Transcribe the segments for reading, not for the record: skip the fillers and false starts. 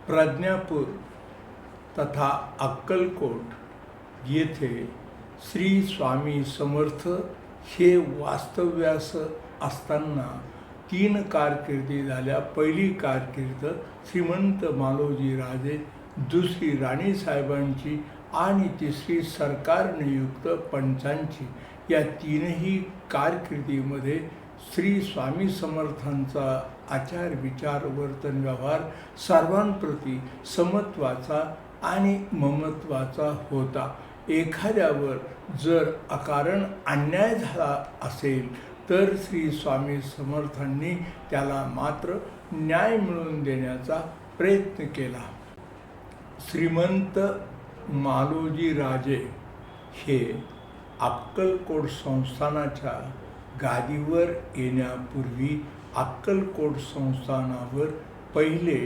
प्रज्ञापूर तथा अक्कलकोट येथे श्री स्वामी समर्थ हे वास्तव्यास असताना 3 कारकिर्दी झाल्या. पहिली कारकीर्द श्रीमंत मालोजी राजे, दुसरी राणीसाहेबांची आणि तिसरी सरकार नियुक्त पंचांची. या तीनही कारकिर्दीमध्ये श्री स्वामी समर्थांचा आचार विचार वर्तन व्यवहार सर्वांप्रती समत्वाचा आणि ममत्वाचा होता. एखाद्यावर जर अकारण अन्याय झाला असेल तर श्री स्वामी समर्थांनी त्याला मात्र न्याय मिळवून देण्याचा प्रयत्न केला. श्रीमंत मालोजी राजे हे अक्कलकोट संस्थानाच्या गादीवर येण्यापूर्वी अक्कलकोट संस्थानावर पहिले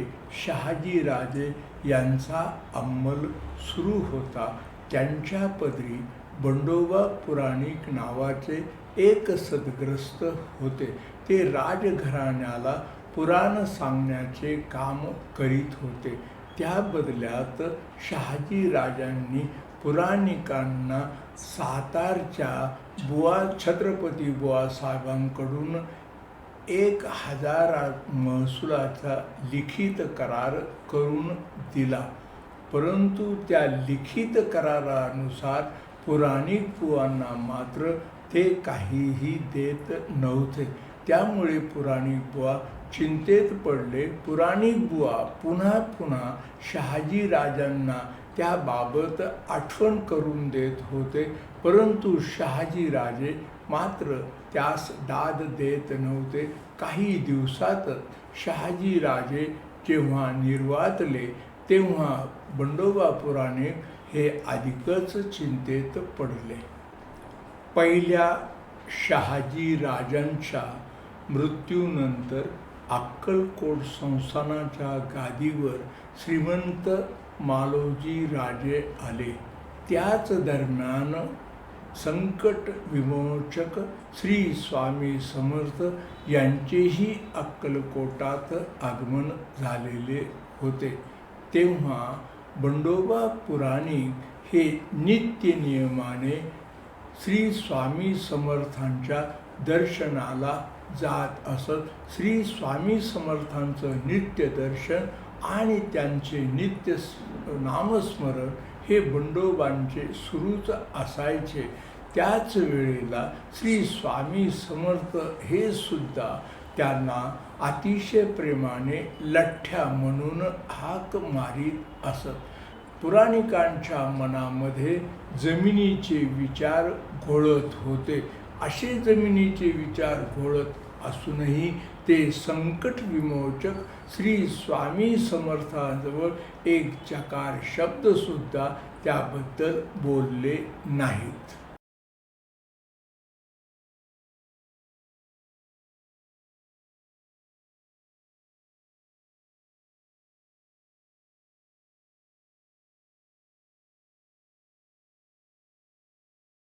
शहाजी राजे यांचा अंमल सुरू होता. त्यांच्या पदरी बंडोबा पुराणिक नावाचे एक सद्ग्रस्त होते. ते राजघराण्याला पुराण सांगण्याचे काम करीत होते. त्या बदल्यात शहाजी राजांनी पुराणिकांना सातारच्या छत्रपती बुवा साहेबांकडून 1000 महसुलाचा लिखित करार करून दिला. परंतु त्या लिखित करारानुसार पुराणिक बुवांना मात्र ते काहीही देत नव्हते. त्यामुळे पुराणिक बुवा चिंतेत पडले. पुराणिक बुवा पुन्हा पुन्हा शहाजी राजांना त्याबाबत आठवण करून देत होते, परंतु शहाजी राजे मात्र त्यास दाद देत नव्हते. काही दिवसातच शहाजी राजे जेव्हा निर्वातले तेव्हा बंडोबा पुराणिक हे अधिकच चिंतेत पडले. पहिल्या शहाजी राजांच्या मृत्यूनंतर अक्कलकोट संस्थानाच्या गादीवर श्रीमंत मालोजी राजे आले. त्याच दरम्यान संकट विमोचक श्री स्वामी समर्थ यांचेही अक्कलकोटात आगमन झालेले होते. तेव्हा बंडोबा पुराणिक हे नित्यनियमाने श्री स्वामी समर्थांच्या दर्शनाला जात असत. श्री स्वामी समर्थांचं नित्य दर्शन आणि त्यांचे नित्य नामस्मरण हे बंडोबांचे सुरूच असायचे. त्याच वेळेला श्री स्वामी समर्थ हे सुद्धा त्यांना अतिशय प्रेमाने लठ्ठ्या म्हणून हाक मारीत असत. पुराणिकांच्या मनामध्ये जमिनीचे विचार घोळत होते. असे जमिनीचे विचार घोळत असूनही ते संकट विमोचक श्री स्वामी समर्थांजवळ एक चकार शब्दसुद्धा त्याबद्दल बोलले नाहीत.